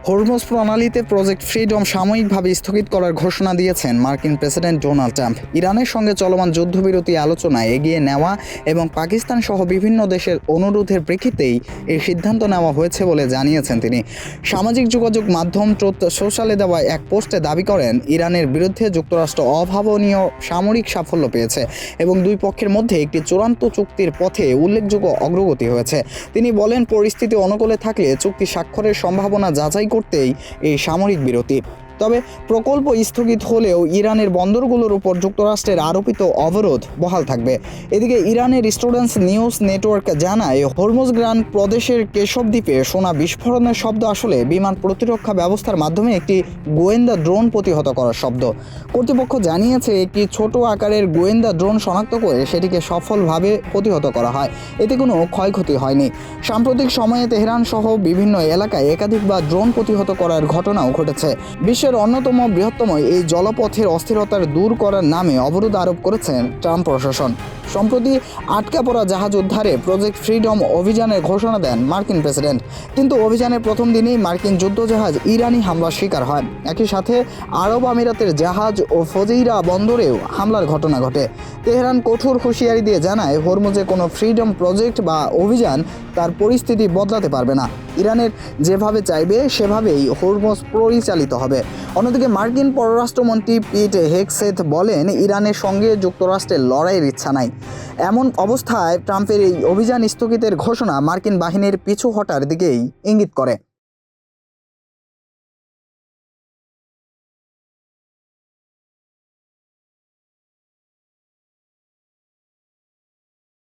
Hormuz প্রণালীতে project freedom সাময়িকভাবে স্থগিত করার ঘোষণা দিয়েছেন মার্কিন প্রেসিডেন্ট ডোনাল্ড ট্রাম্প। ইরানের সঙ্গে চলমান যুদ্ধবিরতি আলোচনায় এগিয়ে নেওয়া এবং পাকিস্তান সহ বিভিন্ন দেশের অনুরোধের প্রেক্ষিতেই এই সিদ্ধান্ত নেওয়া হয়েছে বলে জানিয়েছেন তিনি। সামাজিক যোগাযোগ মাধ্যম ট্রুথ সোশ্যালে দেওয়া এক পোস্টে দাবি করেন, ইরানের বিরুদ্ধে যুক্তরাষ্ট্র অভাবনীয় সামরিক সাফল্য পেয়েছে এবং দুই পক্ষের মধ্যে একটি চূড়ান্ত চুক্তির পথে উল্লেখযোগ্য অগ্রগতি হয়েছে। তিনি বলেন, পরিস্থিতি অনুকূলে থাকলে চুক্তি স্বাক্ষরের সম্ভাবনা যাচাই করতেই এই সামরিক বিরতি। তবে প্রকল্প স্থগিত হলেও ইরানের বন্দরগুলোর উপর যুক্তরাষ্ট্রের আরোপিত অবরোধ বহাল থাকবে। এদিকে ইরানের স্টুডেন্টস নিউজ নেটওয়ার্ক জানায়, হরমুজগান প্রদেশের কেশব দ্বীপে শোনা বিস্ফোরণের শব্দ আসলে বিমান প্রতিরক্ষা ব্যবস্থার মাধ্যমে একটি গোয়েন্দা ড্রোন প্রতিহত করার শব্দ। কর্তৃপক্ষ জানিয়েছে, একটি ছোট আকারের গোয়েন্দা ড্রোন শনাক্ত করে সেটিকে সফলভাবে প্রতিহত করা হয়। এতে কোনো ক্ষয়ক্ষতি হয়নি। সাম্প্রতিক সময়ে তেহরান সহ বিভিন্ন এলাকায় একাধিকবার ড্রোন প্রতিহত করার ঘটনাও ঘটেছে। বিশ্বের অন্যতম বৃহত্তম এই জলপথের অস্থিরতার দূর করার নামে অবরোধ আরোপ করেছেন ট্রাম্প প্রশাসন। সম্প্রতি আটকা পড়া জাহাজ উদ্ধারে প্রজেক্ট ফ্রিডম অভিযানের ঘোষণা দেন মার্কিন প্রেসিডেন্ট। কিন্তু অভিযানের প্রথম দিনেই মার্কিন যুদ্ধজাহাজ ইরানি হামলার শিকার হয়। একই সাথে আরব আমিরাতের জাহাজ ও ফজিরা বন্দরেও হামলার ঘটনা ঘটে। তেহরান কঠোর হুঁশিয়ারি দিয়ে জানায়, হরমুজে কোনো ফ্রিডম প্রজেক্ট বা অভিযান তার পরিস্থিতি বদলাতে পারবে না। ইরানের যেভাবে চাইবে সেভাবেই হরমুজ পরিচালিত হবে। অন্যদিকে মার্কিন পররাষ্ট্রমন্ত্রী পিট হেগসেথ বলেন, ইরানের সঙ্গে যুক্তরাষ্ট্রের লড়াইয়ের ইচ্ছা নাই। এমন অবস্থায় ট্রাম্পের এই অভিযান স্থগিতের ঘোষণা মার্কিন বাহিনীর পিছু হটার দিকেই ইঙ্গিত করে।